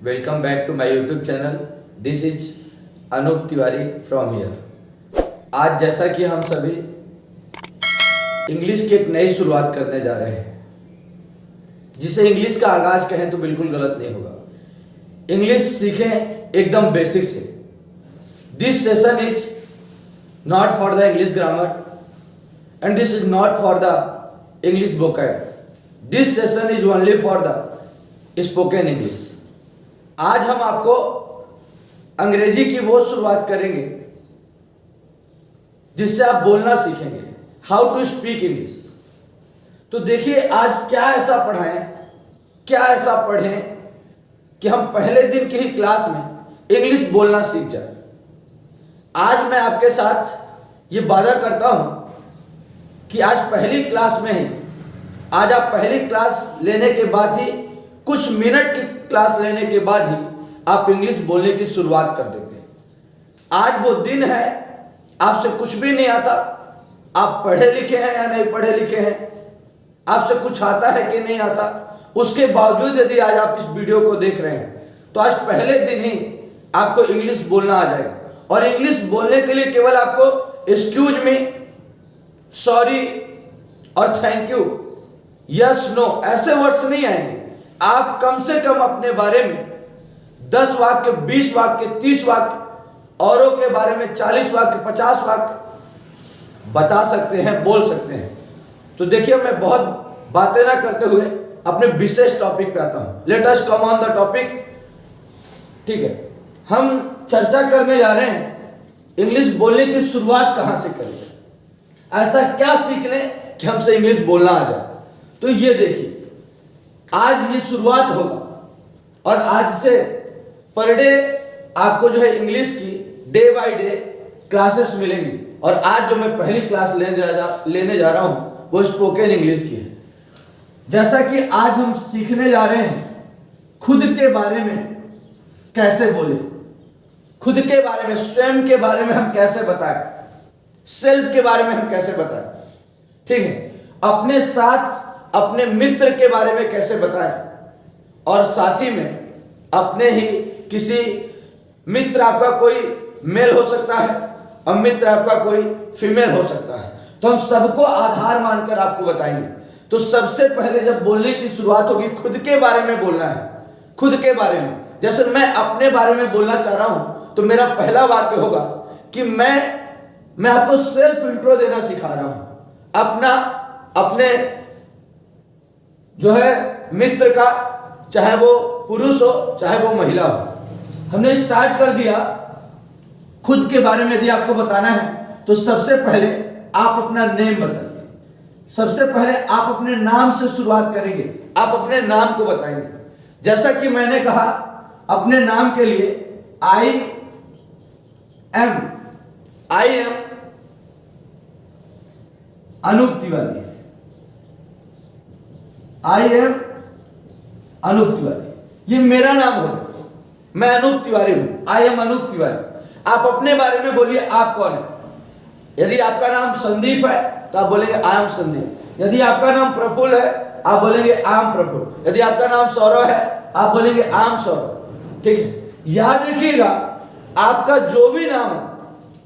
Welcome back to my YouTube channel. This is Anoop Tiwari from here. आज जैसा कि हम सभी इंग्लिश की एक नई शुरुआत करने जा रहे हैं, जिसे इंग्लिश का आगाज कहें तो बिल्कुल गलत नहीं होगा। इंग्लिश सीखें एकदम बेसिक से। This session is not for the English grammar and this is not for the English vocab. This session is only for the spoken English. आज हम आपको अंग्रेजी की वो शुरुआत करेंगे जिससे आप बोलना सीखेंगे, हाउ टू स्पीक इंग्लिश। तो देखिए आज क्या ऐसा पढ़ाएं, क्या ऐसा पढ़ें कि हम पहले दिन की ही क्लास में इंग्लिश बोलना सीख जाए। आज मैं आपके साथ ये वादा करता हूं कि आज पहली क्लास में ही, आज आप पहली क्लास लेने के बाद ही, कुछ मिनट की क्लास लेने के बाद ही आप इंग्लिश बोलने की शुरुआत कर देंगे। आज वो दिन है, आपसे कुछ भी नहीं आता, आप पढ़े लिखे हैं या नहीं पढ़े लिखे हैं, आपसे कुछ आता है कि नहीं आता, उसके बावजूद यदि आज आप इस वीडियो को देख रहे हैं तो आज पहले दिन ही आपको इंग्लिश बोलना आ जाएगा। और इंग्लिश बोलने के लिए केवल आपको एक्सक्यूज मी, सॉरी और थैंक यू, यस नो ऐसे वर्ड्स नहीं आएंगे। आप कम से कम अपने बारे में 10 वाक्य, 20 वाक्य, 30 वाक्य, औरों के बारे में 40 वाक्य, 50 वाक्य बता सकते हैं, बोल सकते हैं। तो देखिए मैं बहुत बातें ना करते हुए अपने विशेष टॉपिक पे आता हूं। Let us come on the topic. ठीक है, हम चर्चा करने जा रहे हैं इंग्लिश बोलने की शुरुआत कहां से करें, ऐसा क्या सीख लें कि हमसे इंग्लिश बोलना आ जाए। तो ये देखिए आज ये शुरुआत होगा और आज से पर डे आपको जो है इंग्लिश की डे बाय डे क्लासेस मिलेंगी। और आज जो मैं पहली क्लास लेने जा रहा हूं वो स्पोकन इंग्लिश की है। जैसा कि आज हम सीखने जा रहे हैं खुद के बारे में कैसे बोले, खुद के बारे में, स्वयं के बारे में हम कैसे बताएं, सेल्फ के बारे में हम कैसे बताएं। ठीक है, अपने साथ अपने मित्र के बारे में कैसे बताएं, और साथ ही में अपने ही किसी मित्र, आपका कोई मेल हो सकता है और मित्र आपका कोई फीमेल हो सकता है, तो हम सबको आधार मानकर आपको बताएंगे। तो सबसे पहले जब बोलने की शुरुआत होगी खुद के बारे में बोलना है, खुद के बारे में। जैसे मैं अपने बारे में बोलना चाह रहा हूं तो मेरा पहला वाक्य होगा कि मैं आपको सेल्फ इंट्रो देना सिखा रहा हूं, अपने जो है मित्र का, चाहे वो पुरुष हो चाहे वो महिला हो। हमने स्टार्ट कर दिया खुद के बारे में। यदि आपको बताना है तो सबसे पहले आप अपना नेम बताइए। सबसे पहले आप अपने नाम से शुरुआत करेंगे, आप अपने नाम को बताएंगे। जैसा कि मैंने कहा अपने नाम के लिए I am Anoop Tiwari, I am Anoop Tiwari, ये मेरा नाम होगा, मैं अनूप तिवारी हूं, आई एम अनूप तिवारी। आप अपने बारे में बोलिए आप कौन है। यदि आपका नाम संदीप है तो आप बोलेंगे आई एम संदीप। यदि आपका नाम प्रफुल्ल है आप बोलेंगे आई एम प्रफुल्ल। यदि आपका नाम सौरभ है आप बोलेंगे आई एम सौरभ। ठीक है, याद रखिएगा आपका जो भी नाम हो,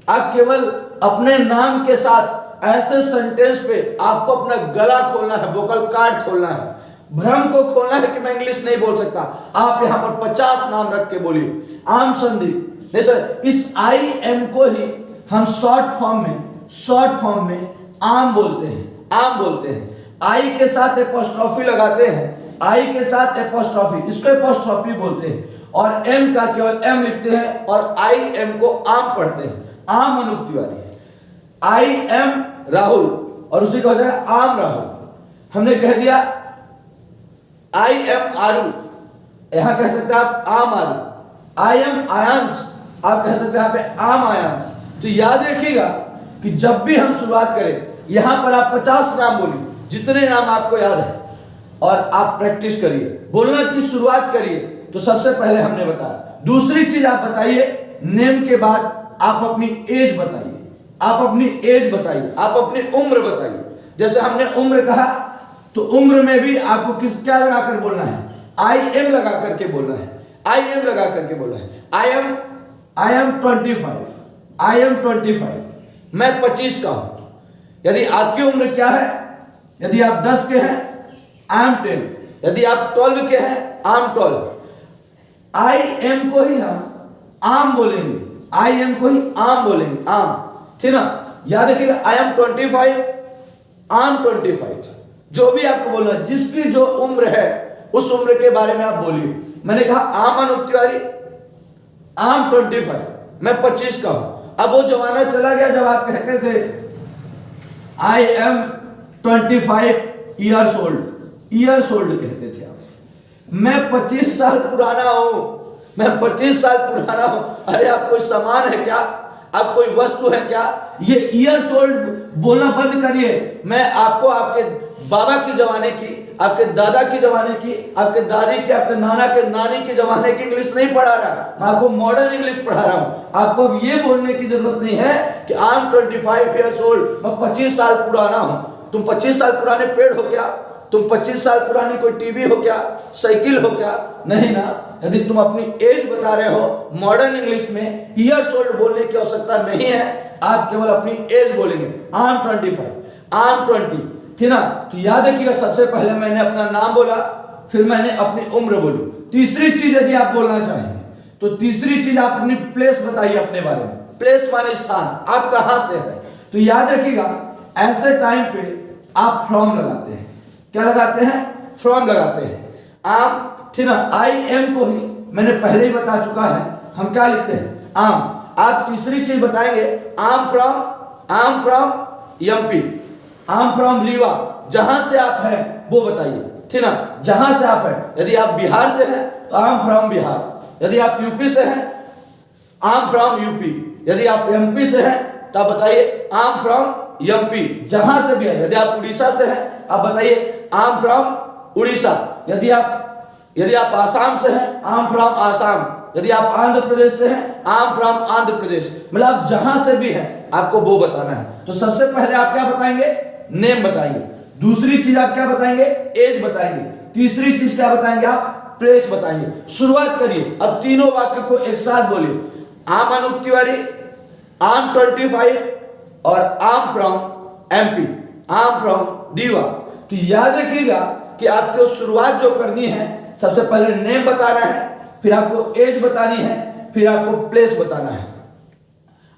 आप केवल अपने नाम के साथ ऐसे सेंटेंस पे आपको अपना गला खोलना है, वोकल कार्ड खोलना है, भ्रम को खोलना है कि मैं इंग्लिश नहीं बोल सकता। आप यहां पर 50 नाम रख के बोलिए आम संदीप। नहीं सर, इस आई एम को ही हम शॉर्ट फॉर्म में आम बोलते हैं, आम बोलते हैं। आई के साथ एपोस्ट्रोफी लगाते हैं, आई के साथ एपोस्ट्रोफी, इसको एपोस्ट्रोफी बोलते हैं। और एम का केवल एम लिखते हैं और आई एम को आम पढ़ते हैं। आम अनूप तिवारी है, आई एम राहुल और उसी का हो जाएगा आम राहुल। हमने कह दिया आई एम आरू, यहां कह सकते हैं आप आम आरू। आई एम आयांश, आप कह सकते हैं यहां पे आम आयांश। तो याद रखिएगा कि जब भी हम शुरुआत करें यहां पर आप 50 नाम बोलिए, जितने नाम आपको याद है, और आप प्रैक्टिस करिए, बोलना की शुरुआत करिए। तो सबसे पहले हमने बताया। दूसरी चीज आप बताइए, नेम के बाद आप अपनी एज बताइए, आप अपनी एज बताइए, आप अपनी उम्र बताइए। जैसे हमने उम्र कहा तो उम्र में भी आपको क्या लगाकर बोलना है, आई एम लगा करके बोलना है। आई एम लगा करके बोला है। आई एम 25, आई एम 25, मैं 25 का हूं। यदि आपकी उम्र क्या है, यदि आप 10 के हैं, आई एम 10, यदि आप 12 के हैं, आई एम 12। आई एम को ही हम आम बोलेंगे, आई एम को ही आम बोलेंगे, आम, ठीक ना। याद रखिएगा, आई एम 25, आई एम 25। जो भी आपको बोलना है, जिसकी जो उम्र है उस उम्र के बारे में आप बोलिए। मैंने कहा आम अनुप तिवारी, आई एम 25, मैं 25 का हूं। अब वो जमाना चला गया जब आप कहते थे I am 25 years old, years old कहते थे आप। मैं 25 साल पुराना हूं, मैं 25 साल पुराना हूं। अरे आप कोई सामान है क्या, आप कोई वस्तु है क्या? ये ईयर्स ओल्ड बोलना बंद करिए। मैं आपको आपके बाबा की जमाने की, आपके दादा की जमाने की, आपके दादी की, आपके नाना के नानी के जमाने की इंग्लिश नहीं पढ़ा रहा, मैं आपको मॉडर्न इंग्लिश पढ़ा रहा हूं। आपको अब ये बोलने की जरूरत नहीं है कि आई एम 25 ईयर्स ओल्ड, मैं 25 साल पुराना हूं। तुम 25 साल पुराने पेड़ हो क्या? तुम 25 साल पुरानी कोई टीवी हो क्या, साइकिल हो क्या? नहीं ना। यदि तुम अपनी एज बता रहे हो मॉडर्न इंग्लिश में, ईयर्स ओल्ड बोलने की आवश्यकता नहीं है, आप केवल अपनी एज बोलेंगे। आई एम 25, आई एम 20, ठीक ना। तो याद रखिएगा, सबसे पहले मैंने अपना नाम बोला, फिर मैंने अपनी उम्र बोली। तीसरी चीज यदि आप बोलना चाहेंगे तो तीसरी चीज आप अपनी प्लेस बताइए अपने बारे में। प्लेस माने स्थान, आप कहां से हैं। तो याद रखिएगा, ऐसे टाइम पे आप फ्रॉम लगाते हैं। क्या लगाते हैं? फ्रॉम लगाते हैं। आम, ठीक ना। आई एम को ही मैंने पहले ही बता चुका है, हम क्या लिखते हैं? आम। आप तीसरी चीज बताएंगे, आम फ्रॉम एमपी, आम फ्रॉम रीवा, जहां से आप हैं वो बताइए, ठीक ना। जहां से आप हैं, यदि आप बिहार से हैं तो आम फ्रॉम बिहार, यदि आप यूपी से हैं आम फ्रॉम यूपी, यदि आप एमपी से हैं तो आप बताइए आम फ्रॉम एमपी, जहां से भी है। यदि आप उड़ीसा से हैं आप बताइए आम फ्रॉम उड़ीसा, यदि आप आसाम से हैं आम फ्रॉम आसाम, यदि आप आंध्र प्रदेश से हैं आम फ्रॉम आंध्र प्रदेश। मतलब आप जहां से भी हैं आपको वो बताना है। तो सबसे पहले आप क्या बताएंगे? नेम बताएंगे। दूसरी चीज आप क्या बताएंगे? एज बताएंगे। तीसरी चीज क्या बताएंगे? आप प्लेस बताएंगे। शुरुआत करिए, अब तीनों वाक्य को एक साथ बोलिए। आम अनूप तिवारी, आम 25 और आम फ्रॉम एमपी, आम फ्रॉम रीवा। तो याद रखिएगा कि आपको शुरुआत जो करनी है, सबसे पहले नेम बताना है, फिर आपको एज बतानी है, फिर आपको प्लेस बताना है।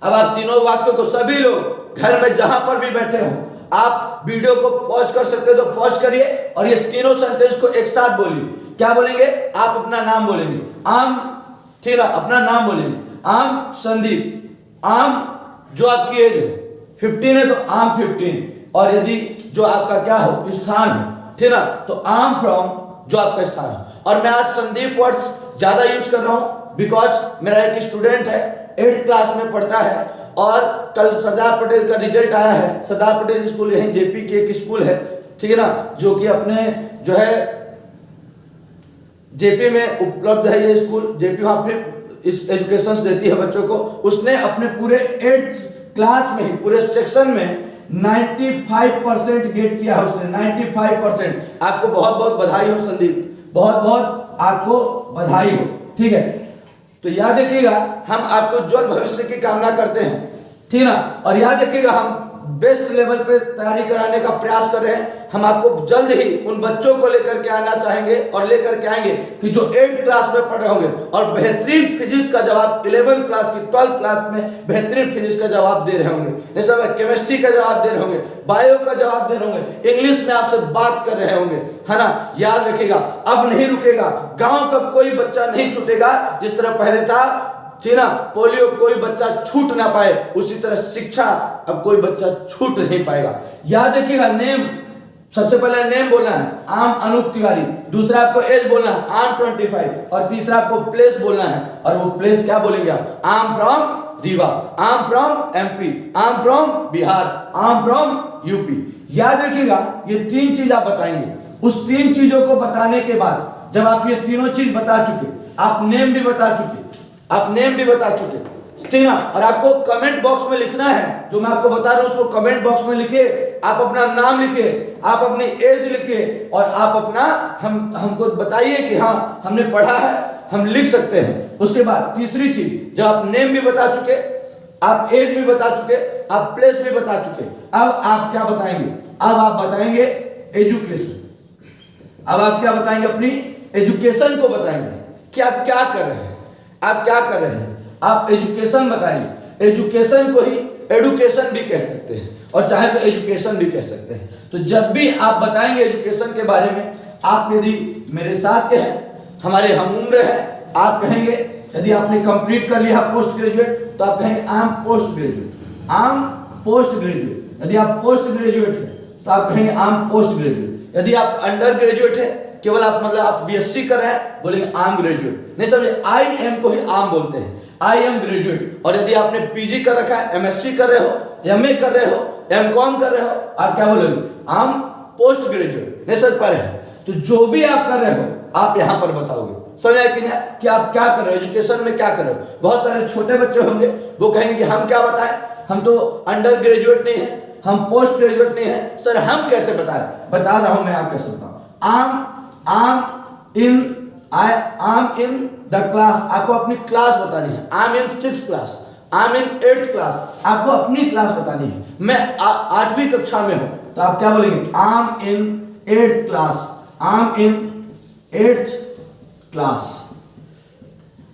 अब आप तीनों वाक्यों को सभी लोग घर में जहां पर भी बैठे हो, आप वीडियो को पॉज कर सकते हो तो पॉज करिए और ये तीनों सेंटेंस को एक साथ बोलिए। क्या बोलेंगे? आप अपना नाम बोलेंगे, आम, ठीक है, अपना नाम बोलेंगे। आम संदीप, आम जो आपकी एज है 15 है तो आम 15, और यदि जो आपका क्या हो स्थान है, ठीक ना, तो आम फ्रॉम जो आपका स्थान है। और मैं आज संदीप वर्ड्स ज्यादा यूज कर रहा हूं बिकॉज मेरा एक स्टूडेंट है 8th क्लास में पढ़ता है और कल सरदार पटेल का रिजल्ट आया है। सरदार पटेल स्कूल यहीं जेपी की एक स्कूल है, ठीक है ना, जो कि अपने जो है जेपी में उपलब्ध है ये स्कूल। जेपी वहां फिर इस एजुकेशन देती है बच्चों को। उसने अपने पूरे 8th क्लास में ही पूरे सेक्शन में 95% गेट किया है उसने, 95%। आपको बहुत बहुत बधाई हो संदीप, बहुत बहुत आपको बधाई हो, ठीक है। तो याद रखिएगा, हम आपको उज्जवल भविष्य की कामना करते हैं, ठीक ना। और याद रखिएगा, हम बेस्ट लेवल पे तैयारी कराने का प्रयास कर रहे हैं। हम आपको जल्द ही उन बच्चों को लेकर के आना चाहेंगे और लेकर के आएंगे कि जो 8th क्लास में पढ़ रहे होंगे और बेहतरीन फिजिक्स का जवाब 11th क्लास की 12th क्लास में बेहतरीन फिजिक्स का जवाब दे रहे होंगे, जैसे केमिस्ट्री का जवाब दे रहे होंगे, बायो का जवाब दे रहे होंगे, इंग्लिश में आपसे बात कर रहे होंगे, है ना। याद रखिएगा, अब नहीं रुकेगा, गांव का कोई बच्चा नहीं छूटेगा। जिस तरह पहले था, ठीक ना, पोलियो कोई बच्चा छूट ना पाए, उसी तरह शिक्षा अब कोई बच्चा छूट नहीं पाएगा। याद रखिएगा, नेम, सबसे पहले नेम बोलना है, आम अनूप तिवारी। दूसरा आपको एज बोलना है, आम 25। और तीसरा आपको प्लेस बोलना है, और वो प्लेस क्या बोलेंगे आप? आम फ्रॉम रीवा, आम फ्रॉम एमपी, आम फ्रॉम बिहार, आम फ्रॉम यूपी। याद रखिएगा, ये 3 चीज आप बताएंगे। उस 3 चीजों को बताने के बाद जब आप ये तीनों चीज बता चुके, आप नेम भी बता चुके, आप नेम भी बता चुके, ठीक है। और आपको कमेंट बॉक्स में लिखना है, जो मैं आपको बता रहा हूं उसको कमेंट बॉक्स में लिखिए। आप अपना नाम लिखिए, आप अपनी एज लिखिए, और आप अपना हमको बताइए कि हाँ हमने पढ़ा है, हम लिख सकते हैं। उसके बाद तीसरी चीज, जब आप नेम भी बता चुके, आप एज भी बता चुके, आप प्लेस भी बता चुके, अब आप क्या बताएंगे? अब आप बताएंगे एजुकेशन। अब आप क्या बताएंगे? अपनी एजुकेशन को बताएंगे कि आप क्या कर रहे हैं, आप क्या कर रहे हैं, आप एजुकेशन बताएंगे। एजुकेशन को ही एडुकेशन भी कह सकते हैं और चाहे तो एजुकेशन भी कह सकते हैं। तो जब भी आप बताएंगे एजुकेशन के बारे में, आप यदि मेरे साथ के हैं, हमारे हम उम्र है, आप कहेंगे, यदि आपने कंप्लीट कर लिया पोस्ट ग्रेजुएट तो आप कहेंगे I am post graduate, I am post graduate. यदि आप पोस्ट ग्रेजुएट हैं तो आप कहेंगे आई एम पोस्ट ग्रेजुएट। यदि आप अंडर ग्रेजुएट है, केवल आप मतलब आप बीएससी कर रहे हैं, बोलेंगे आई एम ग्रेजुएट। नहीं समझे, आई एम को ही आम बोलते हैं, आई एम ग्रेजुएट। और यदि आपने पीजी कर रखा है, एमएससी कर रहे हो, एमए कर रहे हो, एमकॉम कर रहे हो, आप क्या बोलोगे? I am post graduate. नहीं समझ पा रहे हैं? तो जो भी आप कर रहे हो आप यहां पर बताओगे। समझ आया कि नहीं कि आप क्या कर रहे हो, एजुकेशन में क्या कर रहे हो। बहुत सारे छोटे बच्चे होंगे, वो कहेंगे कि हम क्या बताएं, हम तो अंडर ग्रेजुएट नहीं है, हम पोस्ट ग्रेजुएट नहीं है, सर हम कैसे बताएं? बता रहा हूं मैं, आप कैसे बताओ। आम इन द क्लास, आपको अपनी क्लास बतानी है। आम इन 6th क्लास, आम इन 8th क्लास, आपको अपनी क्लास बतानी है। मैं 8वीं कक्षा में हूं तो आप क्या बोलेंगे? आम इन 8th क्लास, आम इन 8th क्लास।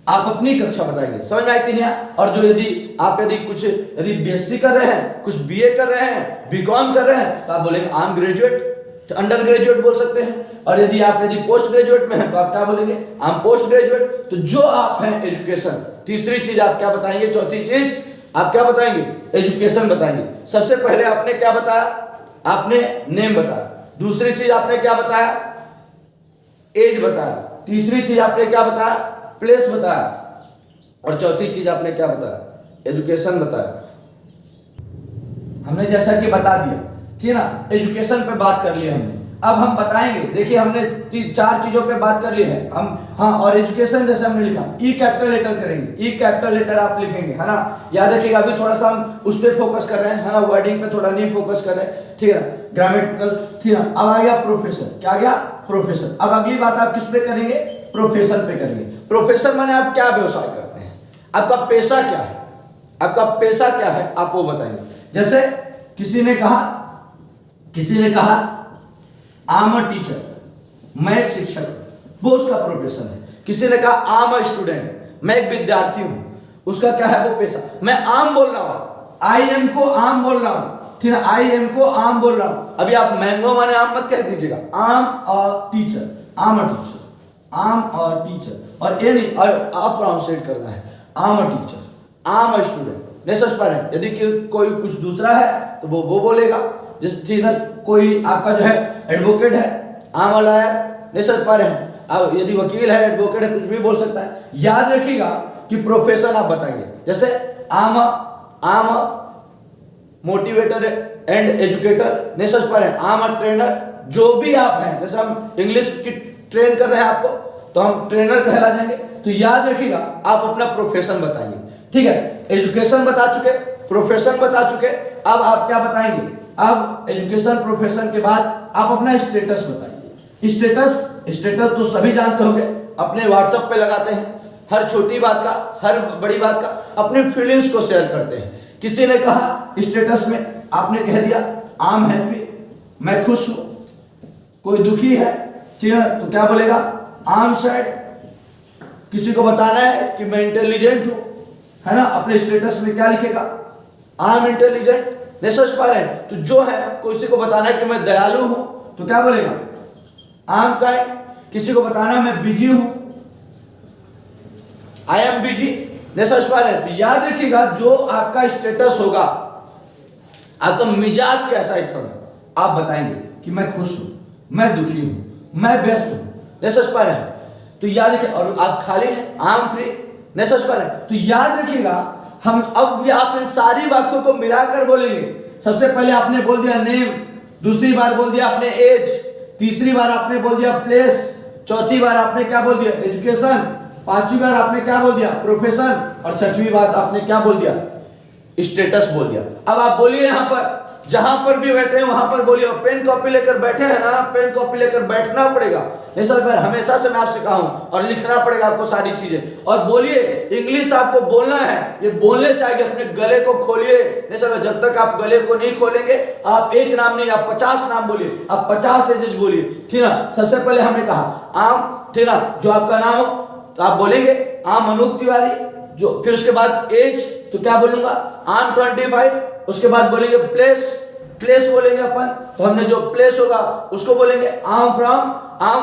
आप अपनी कक्षा बताएंगे। समझ में आई कि नहीं? और जो यदि आप यदि बीएससी कर रहे हैं, कुछ बीए कर रहे हैं, बीकॉम कर रहे हैं, तो आप बोलेंगे आई एम ग्रेजुएट, तो अंडर ग्रेजुएट बोल सकते हैं। और यदि पोस्ट ग्रेजुएट में हैं तो आप क्या बोलेंगे? I am post graduate. तो जो आप हैं एजुकेशन। तीसरी चीज आप क्या बताएंगे? चौथी चीज आप क्या बताएंगे? एजुकेशन बताएंगे। सबसे पहले आपने क्या बताया? आपने नेम बताया। दूसरी चीज आपने क्या बताया? एज बताया। तीसरी चीज आपने क्या बताया? प्लेस बताया। और चौथी चीज आपने क्या बताया? एजुकेशन बताया। हमने जैसा कि बता दिया, ठीक है ना, एजुकेशन पे बात कर ली हमने। अब हम बताएंगे, देखिए हमने 4 चीजों पे बात कर ली है हम। हाँ, और एजुकेशन जैसे हमने लिखा, ई कैपिटल लेटर करेंगे, ई कैपिटल लेटर आप लिखेंगे, है ना। याद रखिएगा, अभी थोड़ा सा हम उस पर फोकस कर रहे हैं, है ना, वर्डिंग पे थोड़ा नहीं फोकस कर रहे हैं, ठीक है ना, ग्रामेटिकल, ठीक है ना। अब आ गया प्रोफेसर, क्या गया? प्रोफेसर। अब अगली बात आप किस पे करेंगे? प्रोफेशन पे करेंगे। प्रोफेशन माने आप क्या व्यवसाय करते हैं, आपका पेशा क्या है, आपका पेशा क्या है, आप वो बताएंगे। जैसे किसी ने कहा आई एम अ टीचर, मैं एक शिक्षक हूं, वो उसका प्रोफेशन है। किसी ने कहा आई एम अ स्टूडेंट, मैं एक विद्यार्थी हूं, उसका क्या है? वो पेशा। मैं आम बोल रहा हूं, आई एम को आम बोल रहा हूं, ठीक है, आई एम को आम बोल रहा हूं। अभी आप मैंगो माने आम मत कह दीजिएगा, आम अ टीचर, आम अ टीचर, आम अ टीचर। और ये नहीं, और आप प्रोनाउंसिएट करना है, आम अ टीचर, आम अ स्टूडेंट। नहीं समझ पा रहे हैं? यदि कोई कुछ दूसरा है तो वो बोलेगा। जैसे ना, कोई आपका जो है एडवोकेट है, आम अ लॉयर। नहीं समझ पा रहे हैं? अब यदि वकील है, एडवोकेट है, कुछ भी बोल सकता है। याद रखिएगा कि प्रोफेशन आप बताएंगे। जैसे आम अ मोटिवेटर एंड एजुकेटर। नहीं समझ पा रहे हैं? आम अ ट्रेनर। जो भी आप हैं, जैसे हम इंग्लिश की ट्रेन कर रहे हैं आपको, तो हम ट्रेनर कहला जाएंगे। तो याद रखिएगा, आप अपना प्रोफेशन बताएंगे, ठीक है। एजुकेशन बता चुके, प्रोफेशन बता चुके, अब आप क्या बताएंगे? अब एजुकेशन प्रोफेशन के बाद आप अपना स्टेटस बताइए। स्टेटस तो सभी जानते होंगे, अपने व्हाट्सएप पे लगाते हैं, हर छोटी बात का, हर बड़ी बात का अपने फीलिंग्स को शेयर करते हैं। किसी ने कहा स्टेटस में, आपने कह दिया आई एम हैप्पी, मैं खुश हूं। कोई दुखी है, ठीक है, तो क्या बोलेगा? I am sad. किसी को बताना है कि मैं इंटेलिजेंट हूं, है ना, अपने स्टेटस में क्या लिखेगा? I am intelligent. नहीं सोच पा रहे हैं? तो जो है, किसी को बताना है कि मैं दयालु हूं, तो क्या बोलेगा? I am kind. किसी को बताना मैं बिजी हूं, आई एम बिजी। नहीं समझ पा रहे हैं? तो याद रखिएगा, जो आपका स्टेटस होगा, आपका मिजाज कैसा है इस समय, आप बताएंगे कि मैं खुश हूं, मैं दुखी हूं, मैं व्यस्त हूं। नहीं समझ पा रहे हैं? तो याद रखिए। और आप खाली हैं, आई एम फ्री। नहीं समझ पा रहे हैं? तो याद रखिएगा, हम अब भी आप इन सारी बातों को मिलाकर बोलेंगे। सबसे पहले आपने बोल दिया नेम, दूसरी बार बोल दिया आपने एज, तीसरी बार आपने बोल दिया प्लेस, चौथी बार आपने क्या बोल दिया? एजुकेशन, पांचवी बार आपने क्या बोल दिया? प्रोफेशन, और छठवीं बार आपने क्या बोल दिया? स्टेटस बोल दिया। अब आप बोलिए यहां पर जहां पर भी बैठे हैं वहां पर बोलिए। और पेन कॉपी लेकर बैठे हैं ना, पेन कॉपी लेकर बैठना पड़ेगा। नहीं सर मैं हमेशा से मैं आपसे कहा हूं, और लिखना पड़ेगा आपको सारी चीजें। और बोलिए, इंग्लिश आपको बोलना है, ये बोलने चाहिए। अपने गले को खोलिए। नहीं सर जब तक आप गले को नहीं खोलेंगे, आप एक नाम नहीं, आप 50 नाम बोलिए, आप 50 एजेस बोलिए, ठीक है। सबसे पहले हमने कहा आम, ठीक है, जो आपका नाम हो तो आप बोलेंगे आम अनूप तिवारी। जो फिर उसके बाद एज तो क्या बोलूंगा, आम 25। उसके बाद बोलेंगे प्लेस, प्लेस बोलेंगे अपन, तो हमने जो प्लेस होगा उसको बोलेंगे आम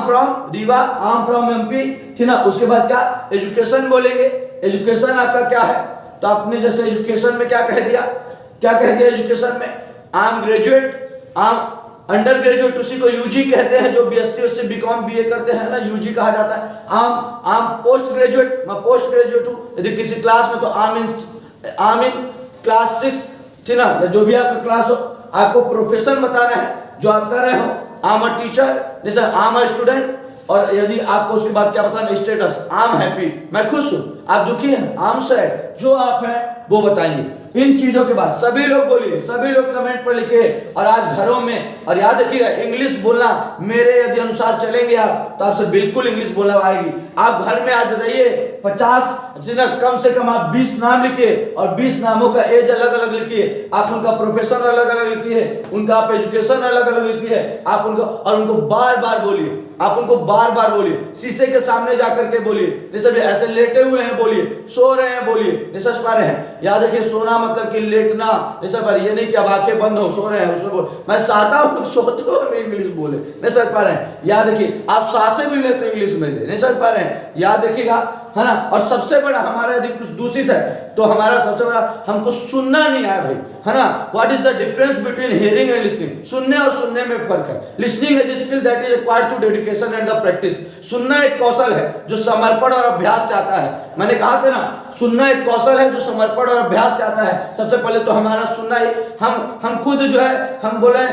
फ्रॉम रीवा, आम फ्रॉम एमपी, ठीक ना। उसके बाद क्या, एजुकेशन बोलेंगे। एजुकेशन आपका क्या है, तो आपने जैसे एजुकेशन में क्या कह दिया एजुकेशन में, आम ग्रेजुएट, आम अंडर ग्रेजुएट, उसी को यूजी कहते हैं। जो बीएससी उससे बीकॉम बीए करते हैं ना, यूजी कहा जाता है। आम पोस्ट ग्रेजुएट, मैं पोस्ट ग्रेजुएट हूं। यदि किसी क्लास में तो आम इन क्लास 6, ठीक ना, या जो भी आपका क्लास हो। आपको प्रोफेशन बताना है जो आप कर रहे हो, आम अ टीचर, जैसे आम अ स्टूडेंट। और यदि आपको उसके बाद क्या बताना, स्टेटस, आम हैप्पी, मैं खुश हूं, आप दुखी हैं, आम सैड, जो आप हैं वो बताएंगे। इन चीजों के बाद सभी लोग बोलिए, सभी लोग कमेंट पर लिखिए। और आज घरों में, और याद रखिएगा इंग्लिश बोलना मेरे यदि अनुसार चलेंगे आप, तो आपसे बिल्कुल इंग्लिश बोलना आएगी। आप घर में आज रहिए, 50 कम से कम आप 20 नाम लिखिए, और 20 नामों का एज अलग अलग लिखिए, आप उनका प्रोफेशन अलग अलग लिखिए, उनका आप एजुकेशन अलग अलग लिखिए, आप उनको, और उनको बार बार बोलिए, आप उनको बार बार बोलिए, शीशे के सामने जाकर के बोलिए। जैसे ऐसे लेटे हुए हैं बोलिए, सो रहे हैं बोलिए, नहीं समझ पा रहे हैं। याद रखिए सोना मतलब कि लेटना, जैसे पर ये नहीं कि अब आंखें बंद हो, सो रहे हैं उसमें बोल, मैं चाहता हूं सोते हुए इंग्लिश बोले, नहीं समझ पा रहे हैं। याद रखिए आप सांसें भी लेते इंग्लिश में, नहीं समझ पा रहे हैं, याद रखिएगा, है ना। और सबसे बड़ा हमारा यदि कुछ दूषित है तो हमारा सबसे बड़ा, हमको सुनना नहीं आया भाई, है ना। What is the difference between hearing and listening, सुनने और सुनने में फर्क है। Listening is skill that is acquired through dedication and the practice. सुनना एक कौशल है जो समर्पण और अभ्यास चाहता है। मैंने कहा था ना, सुनना एक कौशल है जो समर्पण और अभ्यास चाहता है। सबसे पहले तो हमारा सुनना ही, हम खुद जो है, हम बोले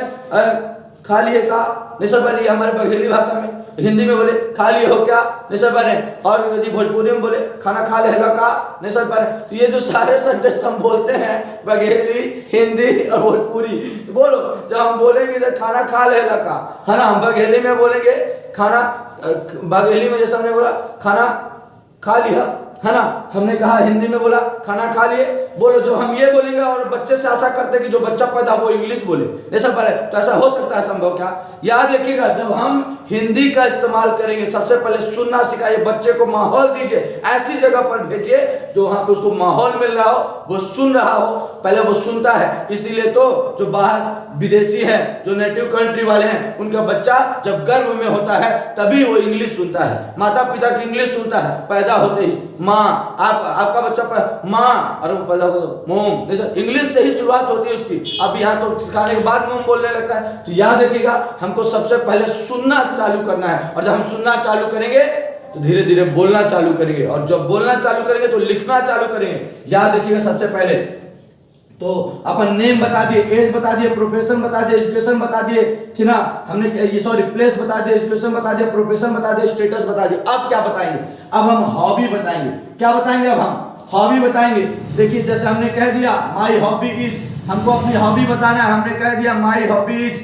खा लिए का, नहीं सब बने, हमारे बघेली भाषा में, हिंदी में बोले खा लिए हो क्या, नहीं सब बने। और यदि भोजपुरी में बोले खाना खा ले का, नहीं सब बने। तो ये जो सारे सेंटेंस हम बोलते हैं बघेली, हिंदी और भोजपुरी, बोलो जब हम बोलेंगे इधर खाना खा ले का, है ना, हम बघेली में बोलेंगे खाना, बघेली में जैसे हमने बोला खाना खा लिया, है ना, हमने कहा हिंदी में बोला खाना खा लिए। बोलो जो हम ये बोलेंगे और बच्चे से आशा करते हैं कि जो बच्चा पैदा वो इंग्लिश बोले, ऐसा पढ़े, तो ऐसा हो सकता है संभव क्या? याद रखिएगा जब हम हिंदी का इस्तेमाल करेंगे, सबसे पहले सुनना सिखाइए, बच्चे को माहौल दीजिए, ऐसी जगह पर भेजिए जो वहां पे उसको माहौल मिल रहा हो, वो सुन रहा हो, पहले वो सुनता है। इसीलिए तो जो बाहर विदेशी है, जो नेटिव कंट्री वाले हैं, उनका बच्चा जब गर्भ में होता है तभी वो इंग्लिश सुनता है, माता पिता की इंग्लिश सुनता है। पैदा होते ही माँ, आपका बच्चा माँ, और वो पैदा होता मोम, इंग्लिश से ही शुरुआत होती है उसकी। अब यहाँ तो सिखाने के बाद मोम बोलने लगता है। तो याद रखिएगा हमको सबसे पहले सुनना चालू करना है, और जब हम सुनना चालू करेंगे तो धीरे धीरे बोलना चालू करेंगे, और जब बोलना चालू करेंगे तो लिखना चालू करेंगे। याद रखिएगा सबसे पहले तो अपन नेम बता दिए, एज बता दिए, प्रोफेशन बता दिए, एजुकेशन बता दिए, ठीक ना, हमने ये सॉरी प्लेस बता दिए, एजुकेशन बता दिया, प्रोफेशन बता दिए, स्टेटस बता दिए। अब क्या बताएंगे? अब हम हॉबी बताएंगे। क्या बताएंगे? अब हम हॉबी बताएंगे। देखिए जैसे हमने कह दिया माई हॉबी इज, हमको अपनी हॉबी बताना है, हमने कह दिया माई हॉबी इज।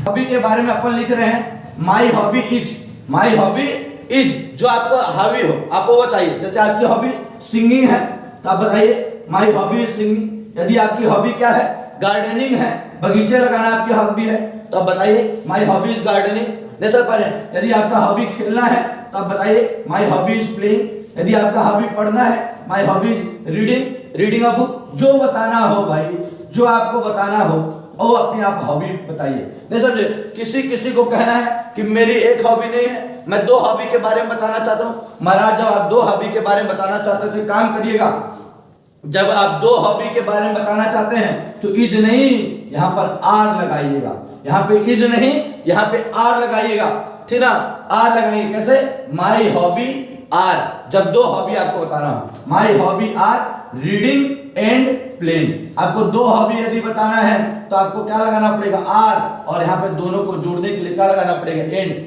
हॉबी के बारे में अपन लिख रहे हैं my hobby is, my hobby is, जो आपको हॉबी हो आप वो बताइए। जैसे आपकी हॉबी सिंगिंग है तो आप बताइए माई हॉबी इज सिंगिंग। यदि आपकी हॉबी क्या है? गार्डनिंग है, बगीचे लगाना आपकी हॉबी है, तो आप बताइए माई हॉबी इज गार्डनिंग। जैसा पढ़ें, यदि आपका हॉबी खेलना है तो आप बताइए माई हॉबी इज प्लेइंग। यदि आपका हॉबी पढ़ना है, my hobby is reading, reading a book. जो बताना हो भाई, जो आपको बताना हो वो अपनी आप हॉबी बताइए। नहीं समझे? किसी किसी को कहना है कि मेरी एक हॉबी नहीं है, मैं 2 हॉबी के बारे में बताना चाहता हूँ। महाराज जब आप 2 हॉबी के बारे में बताना चाहते हो तो काम करिएगा, जब आप 2 हॉबी के बारे में बताना चाहते हैं तो इज नहीं, यहाँ पर आर लगाइएगा। यहाँ पे इज नहीं, यहाँ पे आर लगाइएगा, ठीक ना, आर लगाइए। कैसे? My hobby are. जब 2 हॉबी आपको बता रहा हूं, my hobby are reading and playing. आपको 2 हॉबी यदि बताना है तो आपको क्या लगाना पड़ेगा? आर, और यहाँ पे दोनों को जोड़ने के लिए क्या लगाना पड़ेगा? And.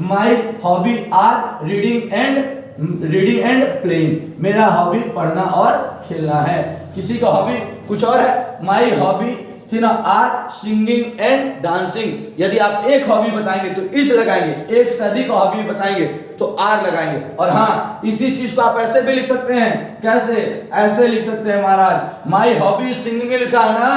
My hobby are reading and playing. मेरा हॉबी पढ़ना और खेलना है। किसी का हॉबी कुछ और है, माई हॉबी ठीक ना, आर सिंगिंग एंड डांसिंग। यदि आप एक हॉबी बताएंगे तो इज लगाएंगे, एक से अधिक हॉबी बताएंगे तो आर लगाएंगे। और हाँ, इसी चीज को आप ऐसे भी लिख सकते हैं, कैसे, ऐसे लिख सकते हैं महाराज, माई हॉबी सिंगिंग लिखा है ना,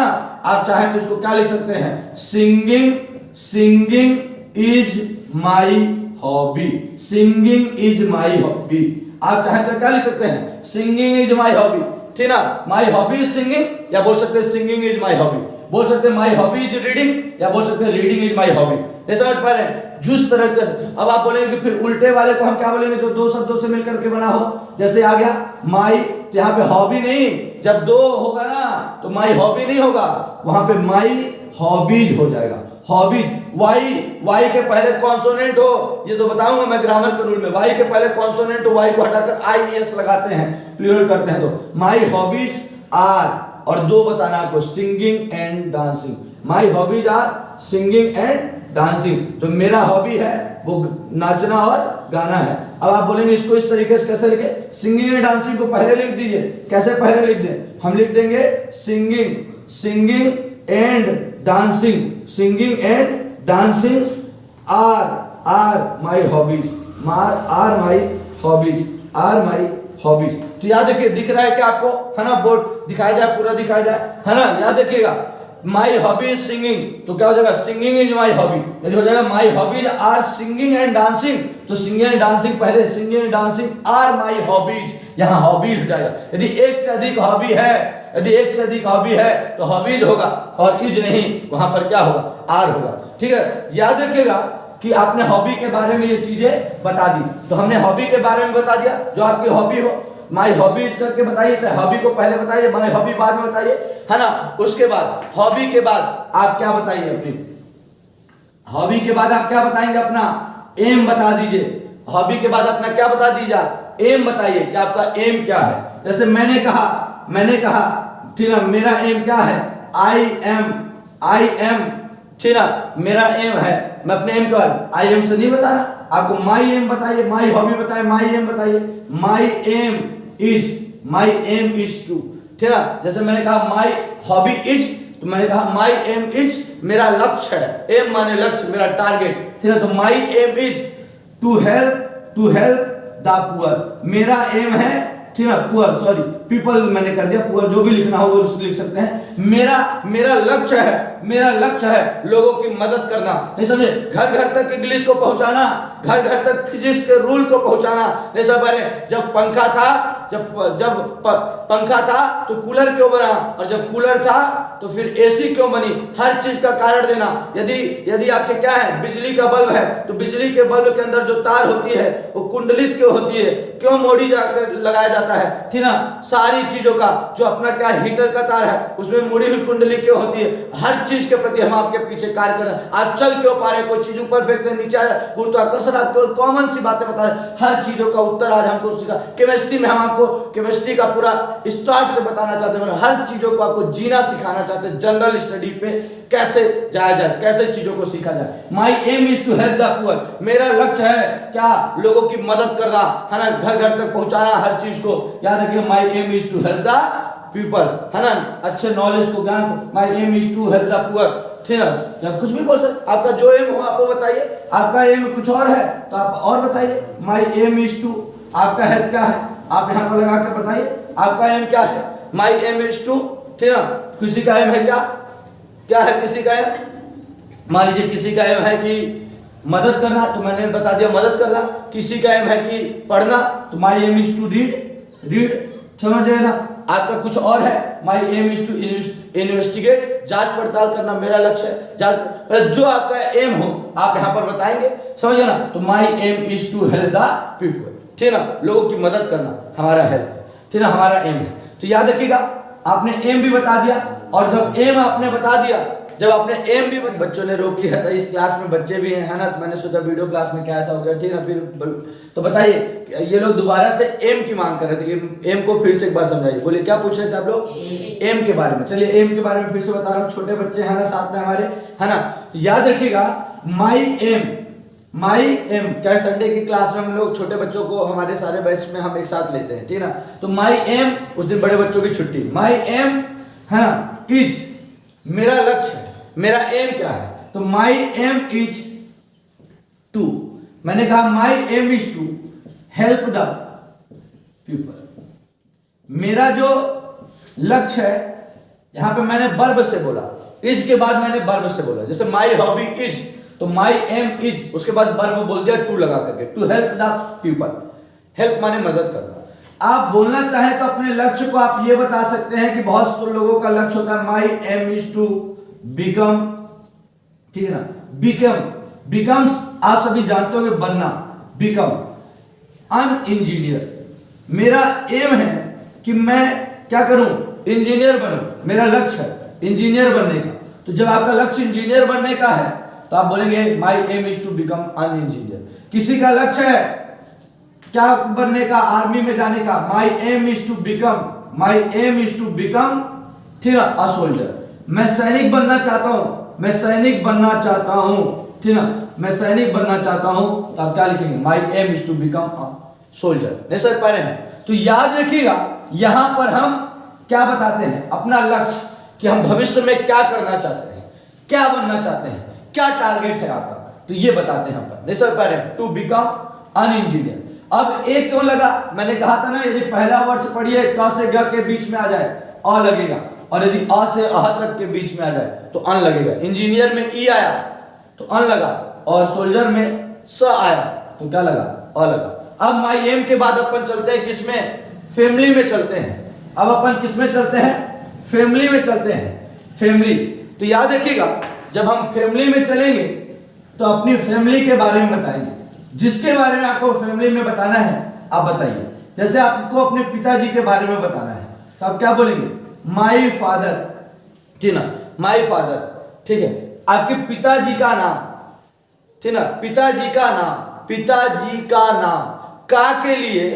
आप चाहें तो इसको क्या लिख सकते हैं, singing is my hobby, singing is my hobby. आप चाहें तो क्या लिख सकते हैं, सिंगिंग इज माई हॉबी, ठीक ना, माई हॉबी इज सिंगिंग, या बोल सकते हैं सिंगिंग इज माई हॉबी, बोल सकते हैं माई हॉबी इज रीडिंग, या बोल सकते हैं रीडिंग इज माई हॉबी। ये समझ पा रहे हैं, जिस तरह के। अब आप बोलेंगे कि फिर उल्टे वाले को हम क्या बोलेंगे, जो दो शब्दों से मिलकर के बना हो, जैसे आ गया माई, तो यहाँ पे हॉबी नहीं, जब दो होगा ना तो माई हॉबी नहीं होगा, वहां पे माई हॉबीज हो जाएगा, हॉबीज। वाई के पहले कॉन्सोनेंट हो, ये तो बताऊंगा मैं ग्रामर के रूल में, वाई के पहले कॉन्सोनेंट हो, वाई को हटाकर IES लगाते हैं, प्लूरल करते हैं, तो माई हॉबीज आर, और दो बताना आपको, singing and dancing. My hobbies are singing and dancing, जो मेरा हॉबी है वो नाचना और गाना है। अब आप बोलेंगे इसको इस तरीके से कैसे लिखे, सिंगिंग एंड डांसिंग को पहले लिख दीजिए, कैसे पहले लिख दें, हम लिख देंगे singing and dancing are my hobbies, are my hobbies. तो याद रखिए, दिख रहा है क्या आपको, है ना, बोर्ड दिखाया जाए, पूरा दिखाया जाए, है ना, याद रखिएगा, माई हॉबी इज सिंगिंग, तो क्या हो जाएगा, सिंगिंग इज माई हॉबी। यदि हो जाएगा my hobbies are singing and dancing, तो सिंगिंग एंड डांसिंग पहले, singing and dancing are my hobbies, यहाँ हॉबीज हो जाएगा। यदि एक से अधिक हॉबी है, तो हॉबीज होगा, और इज नहीं, वहां पर क्या होगा, आर होगा। ठीक है, याद रखिएगा कि आपने हॉबी के बारे में ये चीजें बता दी, तो हमने हॉबी के बारे में बता दिया, जो आपकी हॉबी हो, माई हॉबीज करके बताइए, चाहे हॉबी को पहले बताइए, माई हॉबी बाद में बताइए, है ना। उसके बाद हॉबी के बाद आप क्या बताइए, अपनी हॉबी के बाद आप क्या बताएंगे, अपना एम बता दीजिए। हॉबी के बाद अपना क्या बता दीजिए, एम बताइए कि आपका एम क्या है। जैसे मैंने कहा ठीक ना, मेरा एम क्या है, आई एम, ठीक ना, मेरा एम है, मैं अपने एम के बारे में आई एम से नहीं बताना, आपको माई एम बताइए, माई हॉबी बताइए, माई एम बताइए, माई एम इज टू, ठीक ना। जैसे मैंने कहा माई हॉबी इज, तो मैंने कहा माई एम इज, मेरा लक्ष्य है, एम माने लक्ष्य, मेरा टारगेट, ठीक है, तो my aim is to help the poor, मेरा एम है, ठीक है, पुअर, सॉरी पीपल मैंने कर दिया, पुअर जो भी लिखना हो वो लिख सकते हैं। मेरा लक्ष्य है लोगों की मदद करना, नहीं समझे, घर घर तक इंग्लिश को पहुंचाना, घर घर तक फिजिक्स के रूल को पहुंचाना, नहीं समझ पा रहे। जब पंखा था तो कूलर क्यों बना, और जब कूलर था तो फिर एसी क्यों बनी, हर चीज का कारण देना। यदि आपके क्या है, बिजली का बल्ब है, तो बिजली के बल्ब के अंदर जो तार होती है वो कुंडलित क्यों होती है, क्यों मोड़ी जाकर लगाया जाता है, ठीक ना। सारी चीजों का जो अपना क्या हीटर का तार है उसमें मुड़ी हुई कुंडली क्यों होती है, हर चीज के प्रति हम आपके पीछे कार्य कर रहे हैं। आप चल क्यों पा रहे, कोई चीज ऊपर फेंकते नीचे आया, गुरुत्वाकर्षण, आपको कॉमन सी बातें बता रहे, हर चीजों का उत्तर आज हमको सीखा। केमिस्ट्री में हम आपको केमिस्ट्री का पूरा स्टार्ट से बताना चाहते हैं, हर चीजों को आपको जीना सिखाना चाहते हैं, जनरल स्टडी पे कैसे जाया जाए, कैसे चीजों को सीखा जाए। My aim is to help the poor, मेरा लक्ष्य है क्या, लोगों की मदद करना, है ना, घर घर तक पहुंचाना हर चीज को। याद रखिए, my aim is to help the people, है ना, अच्छे नॉलेज को, ज्ञान को। My aim is to help the poor, ठीक है, या कुछ भी बोल सकते, आपका जो एम हो आप वो बताइए। आपका एम कुछ और है तो आप और बताइए। माई एम इज टू, आपका हेल्प क्या है, आप यहाँ पर लगा कर बताइए आपका एम क्या है। माई एम इज टू, ठीक है, किसी का एम है क्या है किसी का एम, मान लीजिए किसी का एम है कि मदद करना, तो मैंने बता दिया मदद करना। किसी का एम है कि पढ़ना, तो my aim is to read, समझ गए ना। आपका कुछ और है, माई एम इज टू इन्वेस्टिगेट, जांच पड़ताल करना मेरा लक्ष्य है, जांच, जो आपका एम हो आप यहाँ पर बताएंगे, समझ ना। तो my aim is to help the people, ठीक है ना, लोगों की मदद करना हमारा हेल्प है, ठीक है ना, हमारा एम है। तो याद रखिएगा, आपने एम भी बता दिया, और जब एम आपने बता दिया, जब आपने एम भी, बच्चों ने रोक लिया था, इस क्लास में बच्चे भी हैं, है ना, तो मैंने सोचा वीडियो क्लास में क्या ऐसा हो गया, ठीक है ना। फिर तो बताइए, ये लोग दोबारा से एम की मांग कर रहे थे कि एम को फिर से एक बार समझाइए। बोलिए क्या पूछ रहे थे आप लोग, एम के बारे में। चलिए एम के बारे में फिर से बता रहा हूँ, छोटे बच्चे हैं ना साथ में हमारे, है ना। याद रखिएगा, माई एम क्या, संडे की क्लास में हम लोग छोटे बच्चों को, हमारे सारे बैच में हम एक साथ लेते हैं, ठीक है ना। तो माई एम, उस दिन बड़े बच्चों की छुट्टी, माई एम, है ना, इज, मेरा लक्ष्य है, मेरा एम क्या है, तो माई एम इज टू, मैंने कहा my aim is to help the people. मेरा जो लक्ष्य है, यहां पे मैंने वर्ब से बोला, इज के बाद मैंने वर्ब से बोला, जैसे माई हॉबी इज, तो माई एम इज, उसके बाद वर्ब बोल दिया टू लगा करके, to help the people. Help माने मदद करना। आप बोलना चाहें तो अपने लक्ष्य को आप ये बता सकते हैं कि बहुत से लोगों का लक्ष्य होता है माई एम इज टू बिकम, ठीक है ना, बिकम्स आप सभी जानते हो बनना, बिकम अन इंजीनियर। मेरा एम है कि मैं क्या करूं, इंजीनियर बनूं, मेरा लक्ष्य है इंजीनियर बनने का। तो जब आपका लक्ष्य इंजीनियर बनने का है तो आप बोलेंगे my aim is to become an engineer. किसी का लक्ष्य है क्या बनने का, आर्मी में जाने का, माई एम इज टू बिकम, ठीक है, अ सोल्जर। मैं सैनिक बनना चाहता हूं, मैं सैनिक बनना चाहता हूं, ठीक है, मैं सैनिक बनना चाहता हूं, तो आप क्या लिखेंगे, my aim is to become a soldier. नहीं समझ पा रहे हैं? तो याद रखिएगा, यहां पर हम क्या बताते हैं, अपना लक्ष्य, कि हम भविष्य में क्या करना चाहते हैं, क्या बनना चाहते हैं, क्या टारगेट है आपका, तो ये बताते हैं हम पर। नहीं समझ पा रहे हैं? To become an engineer. अब ए क्यों लगा, मैंने कहा था ना, यदि पहला वर्ष पढ़िए क से ग के बीच में आ जाए अ लगेगा, और यदि अ से अह तक के बीच में आ जाए तो अन लगेगा। इंजीनियर में ई आया तो अन लगा, और सोल्जर में स आया तो क्या लगा, अ लगा। अब माई एम के बाद अपन चलते हैं किसमें, फैमिली में चलते हैं। अब अपन किसमें चलते हैं, फैमिली में चलते हैं। फैमिली, तो याद रखिएगा, जब हम फैमिली में चलेंगे तो अपनी फैमिली के बारे में बताएंगे, जिसके बारे में आपको फैमिली में बताना है आप बताइए। जैसे आपको अपने पिताजी के बारे में बताना है तो आप क्या बोलेंगे, माई फादर, ठीक ना, माई फादर, ठीक है। आपके पिताजी का नाम, ठीक ना, पिताजी का नाम, पिताजी का नाम, का के लिए,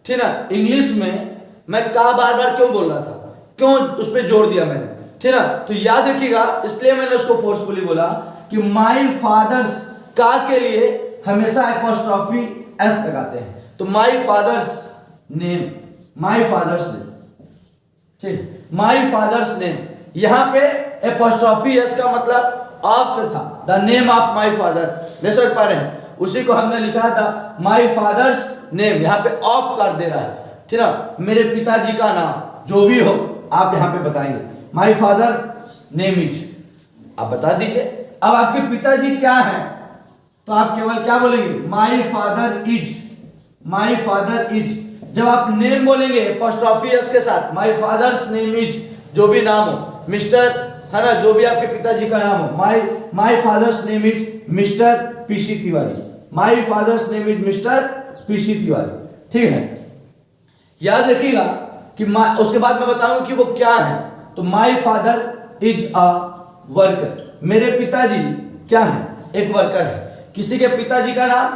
ठीक ना, इंग्लिश में मैं का बार बार क्यों बोल रहा था, क्यों उस पर जोर दिया मैंने, ठीक ना, तो याद रखिएगा, इसलिए मैंने उसको फोर्सफुली बोला कि माई फादर्स, का के लिए हमेशा एपोस्ट्रोफी एस लगाते हैं। तो my father's name, my father's name, ठीक, माई फादर्स नेम, यहां पे एपोस्ट्रोफी एस का मतलब ऑफ से था, the name of my father. नहीं समझ पा रहे हैं? उसी को हमने लिखा था माई फादर्स नेम, यहां पे ऑफ कर दे रहा है, ठीक ना, मेरे पिताजी का नाम जो भी हो आप यहां पे बताएंगे, माई फादर नेम इज, आप बता दीजिए। अब आपके पिताजी क्या है तो आप केवल क्या बोलेंगे, my father is, my father is. जब आप नेम बोलेंगे एपोस्ट्रोफी एस के साथ, माई फादर्स नेम इज, जो भी नाम हो, मिस्टर, है ना, जो भी आपके पिताजी का नाम हो, my father's name is mister PC Tiwari, my father's name is mister PC Tiwari, ठीक है। याद रखिएगा कि उसके बाद मैं बताऊंगा कि वो क्या है। तो my father is a worker, मेरे पिताजी क्या है, एक वर्कर है। किसी के पिताजी का नाम,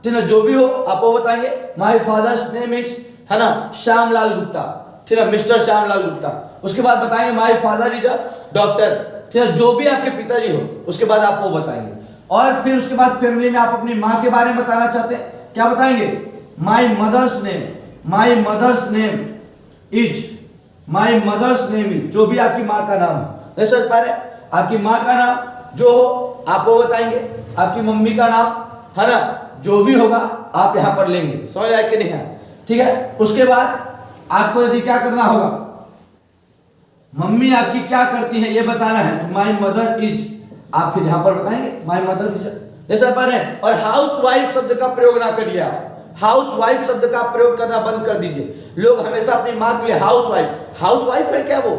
ठीक है, जो भी हो आप वो बताएंगे, माई फादर्स नेम इज, है ना, श्यामलाल गुप्ता, ठीक है, मिस्टर श्यामलाल गुप्ता। उसके बाद बताएंगे my father is a doctor, ठीक है, जो भी आपके पिताजी हो उसके बाद आप वो बताएंगे। और फिर उसके बाद फैमिली में आप अपनी माँ के बारे में बताना चाहते हैं, क्या बताएंगे, my mother's name, my mother's name is, my mother's name is, जो भी आपकी माँ का नाम हो। नहीं समझ पा रहे? आपकी माँ का नाम जो हो आप वो बताएंगे, आपकी मम्मी का नाम, है ना, जो भी होगा आप यहां पर लेंगे। समझ आए कि नहीं है? ठीक है। उसके बाद आपको यदि क्या करना होगा, मम्मी आपकी क्या करती है ये बताना है, माई मदर इज, आप फिर यहां पर बताएंगे माई मदर इज, जैसा पर है। और हाउस वाइफ शब्द का प्रयोग ना करिए आप, हाउस वाइफ शब्द का प्रयोग करना बंद कर दीजिए। लोग हमेशा अपनी माँ के लिए हाउस वाइफ है क्या, वो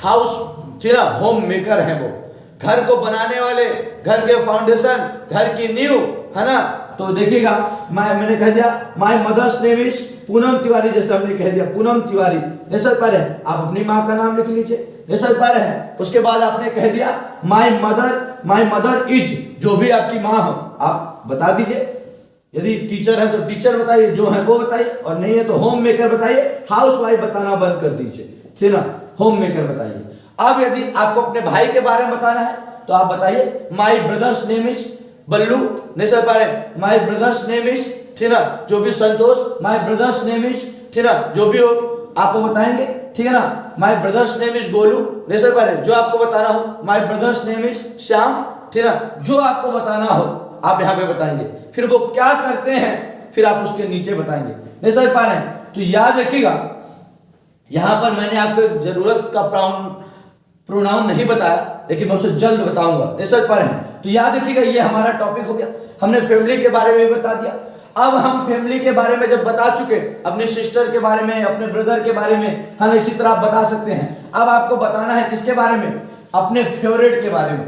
हाउस, ठीक है, होम मेकर है, वो घर को बनाने वाले, घर के फाउंडेशन, घर की नींव, है ना। तो देखिएगा मैंने कह दिया my mother's name is Poonam Tiwari, जैसे हमने कह दिया पूनम तिवारी, ये सब पर है, आप अपनी माँ का नाम लिख लीजिए, ये सब पर है। उसके बाद आपने कह दिया माई मदर इज, जो भी आपकी माँ हो आप बता दीजिए। यदि टीचर है तो टीचर बताइए, जो है वो बताइए, और नहीं है तो होम मेकर बताइए। हाउस वाइफ बताना बंद कर दीजिए, ठीक ना, होम मेकर बताइए। अब यदि आपको अपने भाई के बारे में बताना है तो आप बताइए माई ब्रदर्स नेम इज बल्लू, नहीं समझ पा रहे, माई ब्रदर्स नेम इज, ठीक ना, जो भी संतोष, माई ब्रदर्स नेम इज, ठीक ना, जो भी हो, आपको बताएंगे, ठीक है ना। My brother's name is Golu, नहीं सर पहले जो आपको बताना हो। My brother's name is Shyam, ठीक है ना, जो आपको बताना हो आप यहाँ पे बताएंगे। फिर वो क्या करते हैं फिर आप उसके नीचे बताएंगे, नहीं सर पा रहे हैं। तो याद रखिएगा यहां पर मैंने आपको जरूरत का प्रोनाउन नहीं बताया, लेकिन मैं उसे जल्द बताऊंगा, नहीं समझ पा रहे हैं। तो याद रखिएगा ये हमारा टॉपिक हो गया। हमने फैमिली के बारे में भी बता दिया। अब हम फैमिली के बारे में जब बता चुके, अपनी सिस्टर के बारे में, अपने ब्रदर के बारे में, हम इसी तरह बता सकते हैं। अब आपको बताना है किसके बारे में, अपने फेवरेट के बारे में।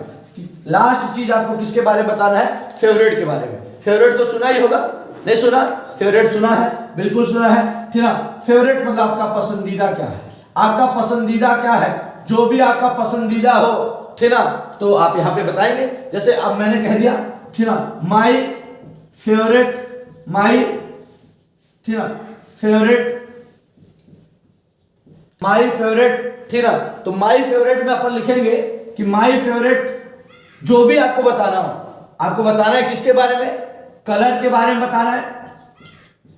लास्ट चीज आपको किसके बारे में बताना है, फेवरेट के बारे में। फेवरेट तो सुना ही होगा, नहीं सुना? फेवरेट सुना है, बिल्कुल सुना है, ठीक ना। फेवरेट मतलब आपका पसंदीदा क्या है, आपका पसंदीदा क्या है, जो भी आपका पसंदीदा हो, ठीक ना, तो आप यहाँ पे बताएंगे। जैसे अब मैंने कह दिया, ठीक ना, माई फेवरेट, माई, ठीक ना, फेवरेट, माई फेवरेट, ठीक ना। तो माई फेवरेट में अपन लिखेंगे कि माई फेवरेट जो भी आपको बताना हो, आपको बताना है किसके बारे में, कलर के बारे में बताना है,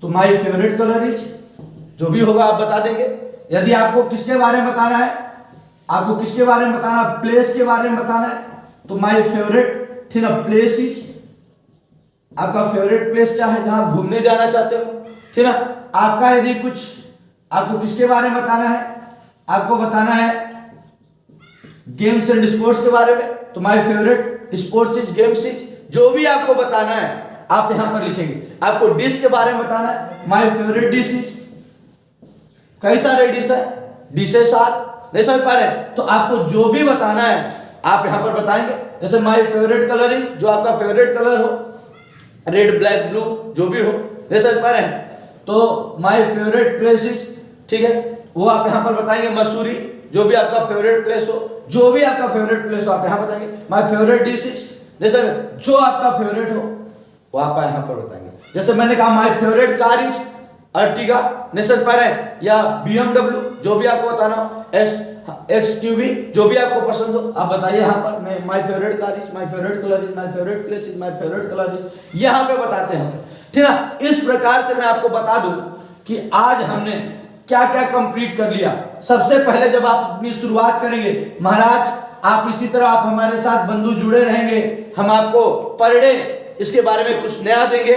तो माई फेवरेट कलर इज, जो भी होगा आप बता देंगे। यदि आपको किसके बारे में बताना है, आपको किसके बारे में बताना, प्लेस के बारे में बताना है, तो माई फेवरेट, ठीक ना, प्लेस इज, आपका फेवरेट प्लेस क्या है जहां घूमने जाना चाहते हो, ठीक ना। आपका यदि कुछ आपको किसके बारे में बताना है, आपको बताना है गेम्स एंड स्पोर्ट्स के बारे में, तो my favourite sports is, games is, जो भी आपको बताना है आप यहां पर लिखेंगे। आपको डिश के बारे में बताना है, माई फेवरेट डिश इज, कई सारे डिश है, डिशेस आर, नहीं समझ पा रहे हैं, तो आपको जो भी बताना है आप यहां पर बताएंगे। जैसे माई फेवरेट कलर इज, जो आपका फेवरेट कलर हो, रेड ब्लैक ब्लू जो भी हो, नहीं समझ पा रहे हैं, तो माई फेवरेट प्लेस इज, ठीक है, वो आप यहां पर बताएंगे। मसूरी, जो भी आपका फेवरेट प्लेस हो, जो भी आपका फेवरेट प्लेस हो आप यहां बताएंगे। माई फेवरेट डिश इज, जैसे जो आपका फेवरेट हो वो आप यहां पर बताएंगे। जैसे मैंने कहा my favourite car is Ertiga, नहीं समझ पा रहे हैं, या BMW, जो भी आपको बताना हो, XQV, जो भी आपको पसंद हो आप बताइए यहां पर। My favourite car is, my favourite colour is, my favourite place is, my favourite colour is, यहां पे बताते हैं, ठीक ना। इस प्रकार से मैं आपको बता दूं कि आज हमने क्या क्या कंप्लीट कर लिया। सबसे पहले जब आप अपनी शुरुआत करेंगे महाराज, आप इसी तरह आप हमारे साथ बंधु जुड़े रहेंगे, हम आपको पर डे इसके बारे में कुछ नया देंगे,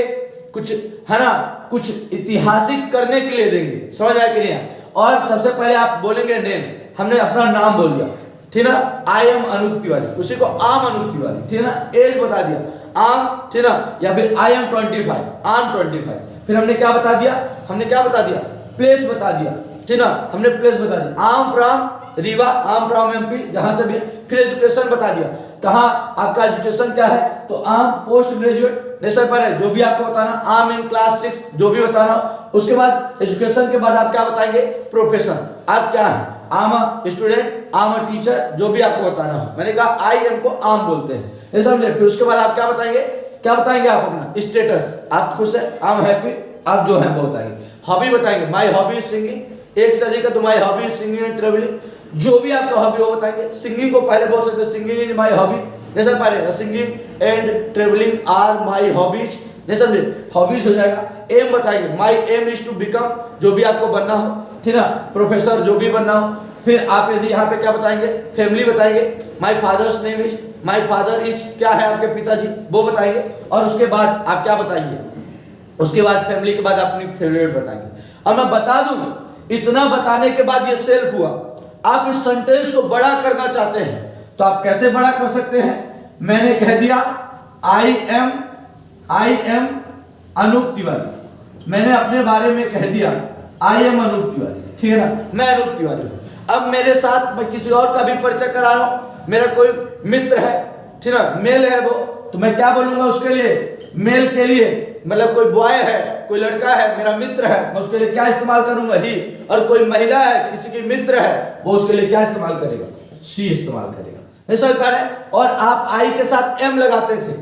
कुछ है ना, कुछ ऐतिहासिक करने के लिए देंगे, समझ आया कि नहीं। और सबसे पहले आप बोलेंगे नेम, हमने अपना नाम बोल दिया, ठीक ना, आई एम अनूप तिवारी, उसी को आम अनूप तिवारी, ठीक ना। एज बता दिया आम, ठीक ना, या फिर आई एम 25, आम 25। फिर हमने क्या बता दिया, हमने क्या बता दिया, प्लेस बता दिया, ठीक ना, हमने प्लेस बता दिया, आम फ्रॉम रीवा, आम फ्रॉम MP, जहां से भी। फिर एजुकेशन बता दिया, कहाँ आपका एजुकेशन क्या है, तो आम पोस्ट ग्रेजुएट, नहीं समझ पा रहे, जो भी आपको बताना, आम इन क्लास 6, जो भी बताना। उसके बाद एजुकेशन के बाद आप क्या बताएंगे, प्रोफेशन, आप क्या है, आम स्टूडेंट, आम टीचर, जो भी आपको बताना हो। मैंने कहा IM को आम बोलते हैं, नहीं समझे। फिर उसके बाद आप क्या बताएंगे, क्या बताएंगे आप अपना स्टेटस, आप खुश है, आम हैप्पी, आप जो है वो बताएंगे। हॉबी बताएंगे, माई हॉबी इज सिंगिंग, एक से अधिक तो my hobby is singing and travelling, जो भी आपका हॉबी हो बताएंगे। सिंगिंग को पहले बोल सकते, सिंगिंग इज माई हॉबी, नहीं समझ पा रहे, singing and travelling are my hobbies, नहीं समझे, हॉबीज हो जाएगा। एम बताएंगे, my aim is to become, जो भी आपको बनना हो, ठीक ना, प्रोफेसर, जो भी बनना हो। फिर आप यदि यहाँ पे क्या बताएंगे, फैमिली बताएंगे, my father's name is, my father is, क्या है आपके पिताजी, वो बताएंगे। और उसके बाद आप क्या बताएंगे, उसके बाद फैमिली के बाद अपनी फेवरेट बताएंगे। और मैं बता दूं, इतना बताने के बाद ये सेल्फ हुआ। आप इस सेंटेंस को बड़ा करना चाहते हैं तो आप कैसे बड़ा कर सकते हैं। मैंने कह दिया आई एम अनूप तिवारी, मैंने अपने बारे में कह दिया आई एम अनूप तिवारी, ठीक है ना, मैं अनूप तिवारी हूं। अब मेरे साथ मैं किसी और का भी परिचय करा रहा हूं, मेरा कोई मित्र है, ठीक है, मेल है वो, तो मैं क्या बोलूंगा उसके लिए, मेल के लिए, मतलब कोई बॉय है, कोई लड़का है, मेरा मित्र है, मैं उसके लिए क्या इस्तेमाल करूंगा, ही। और कोई महिला है, किसी की मित्र है, वो उसके लिए क्या इस्तेमाल करेगा, शी इस्तेमाल करेगा, नहीं समझ पा रहे। और आप आई के साथ एम लगाते थे,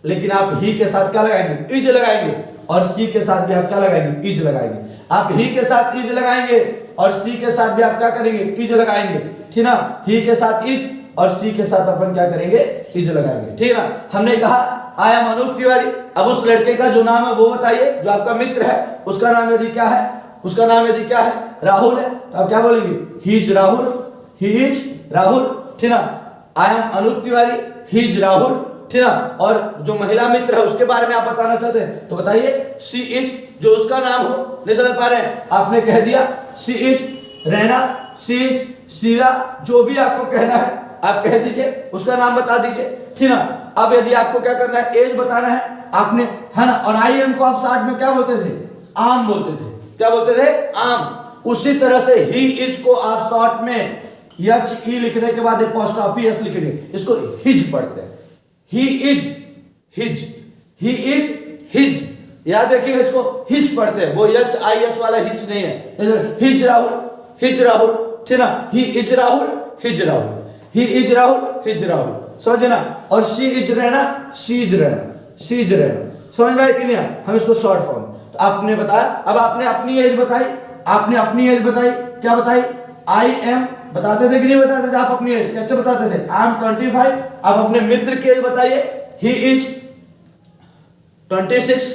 लेकिन आप ही के साथ क्या लगाएंगे, इज लगाएंगे। और सी के साथ भी आप क्या लगाएंगे, इज लगाएंगे। आप ही के साथ इज लगाएंगे और सी के साथ भी आप क्या करेंगे, इज लगाएंगे, ठीक ना। ही के साथ इज और सी के साथ अपन क्या करेंगे, इज लगाएंगे, ठीक ना। हमने कहा आई एम अनूप तिवारी। अब उस लड़के का जो नाम है वो बताइए, जो आपका मित्र है, उसका नाम यदि क्या है, उसका नाम यदि क्या है, राहुल है, तो आप क्या बोलेंगे, he is Rahul, he is Rahul, ठीक ना। I am Anoop Tiwari, he is Rahul, ठीक ना। और जो महिला मित्र है उसके बारे में आप बताना चाहते हैं तो बताइए शी इज, जो उसका नाम हो, नहीं समझ पा रहे हैं, आपने कह दिया she is Raina, she is Sheela, जो भी आपको कहना है आप कह दीजिए, उसका नाम बता दीजिए, ठीक ना। अब यदि आपको क्या करना है, एज बताना है आपने, है ना। और आई एम को आप शॉर्ट में क्या बोलते थे, आम बोलते थे, क्या बोलते थे, आम। उसी तरह से ही इज को आप शॉर्ट में एच ई लिखने के बाद एपोस्ट्रोफी एस लिखेंगे, इसको हिज पढ़ते हैं, he is his, he is his, याद रखिएगा इसको हिज पढ़ते हैं, वो एच आई एस वाला हिज नहीं है, हिज राहुल, हिज राहुल, ठीक ना। ही is Rahul, his Rahul, he is Rahul, his Rahul, समझे ना। और she is Raina, she is Raina, she is Raina, समझ में आया कि नहीं, हम इसको शॉर्ट फॉर्म। तो आपने बताया, अब आपने अपनी एज बताई, आपने अपनी एज बताई, क्या बताई, आई एम, बताते थे कि नहीं बताते थे आप अपनी एज, कैसे बताते थे, आई एम 25। आप अपने मित्र की एज बताइए, ही इज 26,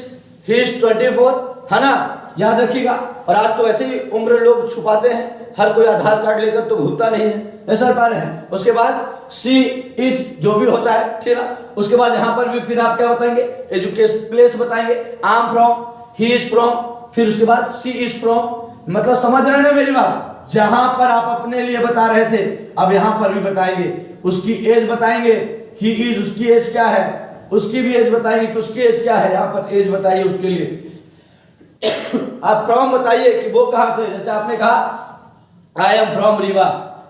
ही इज 24, है ना, याद रखिएगा। और आज तो ऐसे ही उम्र लोग छुपाते हैं, हर कोई आधार कार्ड लेकर तो घूमता नहीं है, ऐसा पा रहे हैं। उसके बाद शी इज जो भी होता है, ठीक ना। उसके बाद यहां पर भी फिर आप क्या बताएंगे, एजुकेशन प्लेस बताएंगे, I am from, he is from, फिर उसके बाद शी इज फ्रॉम, मतलब समझ रहे हैं ना मेरी बात। जहां पर आप अपने लिए बता रहे थे, अब यहां पर भी बताएंगे, उसकी एज बताएंगे, ही इज, उसकी एज क्या है, उसकी भी एज बताएंगे कि उसकी एज क्या है, यहां पर एज बताइए उसके लिए। आप फ्रॉम बताइए कि वो कहां से, जैसे आपने कहा I am from Rewa,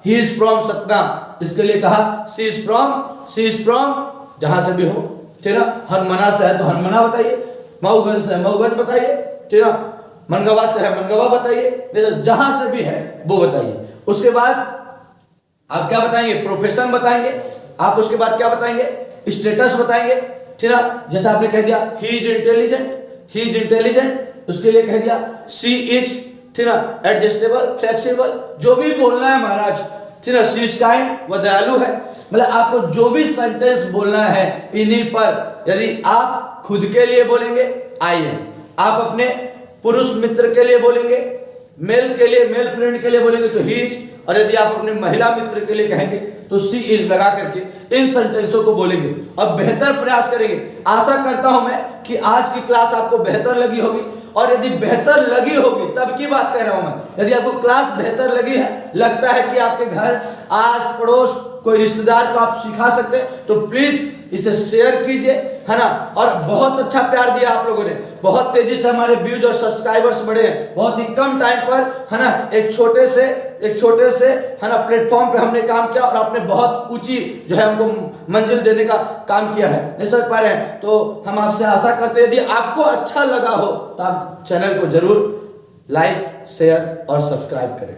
he is from Satna, इसके लिए कहा शी इज फ्रॉम जहां से भी हो, ठीक ना। हनुमाना से है तो हनुमाना बताइए, मऊगंज से है मऊगंज बताइए, ठीक ना। मनगवा से है मनगवा बताइए, जहां से भी है वो बताइए। उसके बाद आप क्या बताएंगे, प्रोफेशन बताएंगे, आप उसके बाद क्या बताएंगे, स्टेटस बताएंगे, ठीक ना। जैसे आपने कह दिया he is intelligent, he is intelligent, उसके लिए कह दिया शी इज, ठीक ना, एडजस्टेबल, फ्लेक्सिबल, जो भी बोलना है महाराज, ठीक ना। शी इज काइंड, वो दयालु है, मतलब आपको जो भी सेंटेंस बोलना है इन्हीं पर, यदि आप खुद के लिए बोलेंगे आई एम, आप अपने पुरुष मित्र के लिए बोलेंगे, मेल के लिए, मेल फ्रेंड के लिए बोलेंगे तो ही इज, और यदि आप अपने महिला मित्र के लिए कहेंगे तो शी इज लगा करके इन सेंटेंसों को बोलेंगे और बेहतर प्रयास करेंगे। आशा करता हूं मैं कि आज की क्लास आपको बेहतर लगी होगी, और यदि बेहतर लगी होगी तब की बात कह रहा हूं मैं, यदि आपको क्लास बेहतर लगी है, लगता है कि आपके घर, आस पड़ोस, कोई रिश्तेदार को आप सिखा सकते हैं, तो प्लीज इसे शेयर कीजिए, है ना। और बहुत अच्छा प्यार दिया आप लोगों ने, बहुत तेजी से हमारे व्यूज और सब्सक्राइबर्स बढ़े हैं, बहुत ही कम टाइम पर, है ना। एक छोटे से है ना प्लेटफॉर्म पे हमने काम किया और आपने बहुत ऊंची जो है हमको मंजिल देने का काम किया है, नहीं समझ पा रहे हैं। तो हम आपसे आशा करते हैं यदि आपको अच्छा लगा हो तो आप चैनल को जरूर लाइक, शेयर और सब्सक्राइब करें।